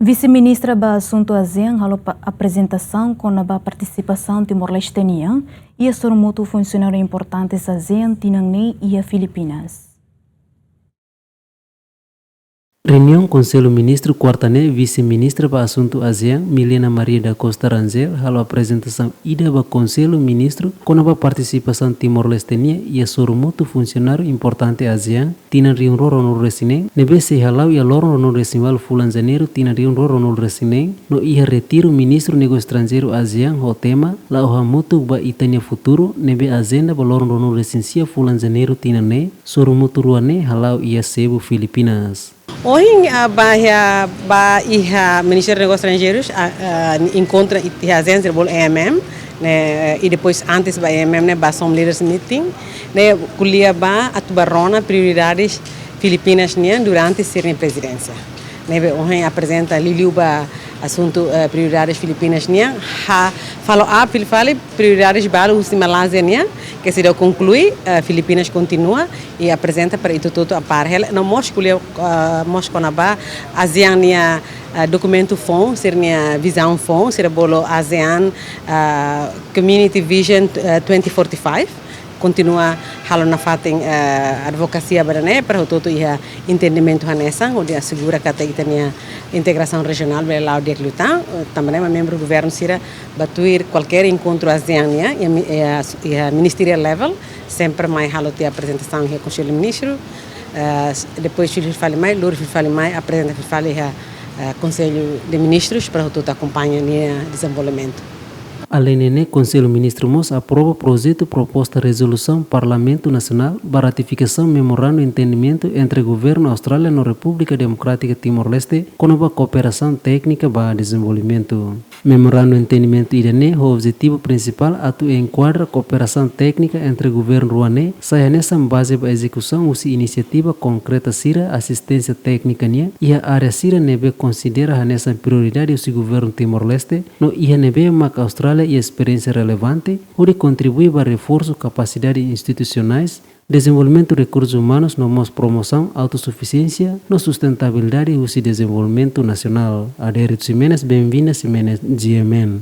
Vise-Ministra ba Asuntu ASEAN halo apresentasaun konaba partisipasaun Timor-Leste nian e Sorumutu Funsionáriu Importantes ASEAN tinan e Filipinas. Reunião Conselho Ministro Quartane Vice-Ministra para Asuntu ASEAN Milena Maria da Costa Rangel halo apresentação ida ba Conselho Ministro com a participação Timor-Leste e a Sorumutu Funsionáriu Importante ASEAN tina riun roro no resinen nebe se halau ia loro no resimal fulan janeiro tina riun roro no resinen no ia retiro Ministro Nego Estrangeiro ASEAN ho tema la oha mutu ba itania futuro nebe agenda ba loro no resinsia fulan janeiro tina ne Sorumutu ruane halau ia sebu Filipinas. Hoje ba iha Ministério dos Negócios Estrangeiros encontra a agência do EMM, né, e depois antes do EMM né ba som leaders meeting né kuliah ba atubarona prioridades Filipinas né durante a presidência. Né hoje apresenta Liliu ba assunto prioridades Filipinas né follow up prioridades baru de Malásia né que se deu conclui Filipinas continua e apresenta para itu tudo a par não mostra konaba ASEAN né documento fon sernya visão fon ser bolo ASEAN Community Vision 2045 continua halo na fating advocacia barane para todo ia entendimento hanesa onde assegura que tem integração regional bela lá de lutar também é membro do governo sira batuir qualquer encontro ASEAN e ministerial level sempre mais halo de apresentação e conselho ministro depois filho fale mais louro filho fale mais apresenta filho fale conselho de ministros para todo acompanha o desenvolvimento. Além nene, Conselho Ministro Mos aprova projeto proposta resolução Parlamento Nacional para ratificação memorando entendimento entre governo Austrália e República Democrática Timor-Leste com a cooperação técnica para desenvolvimento. Memorando entendimento idane, o objetivo principal atu enquadra cooperação técnica entre governo ruane, saia nessa base para execução usi iniciativa concreta sira assistência técnica nia e a área sira nebe considera nessa prioridade usi governo Timor-Leste no ia nebe mak Austrália e experiência relevante, onde contribui para reforço capacidades institucionais, desenvolvimento de recursos humanos, nomos promoção, autossuficiência, no sustentabilidade e desenvolvimento nacional. Adérito Ximenes, bem-vinda Ximenes, GMN.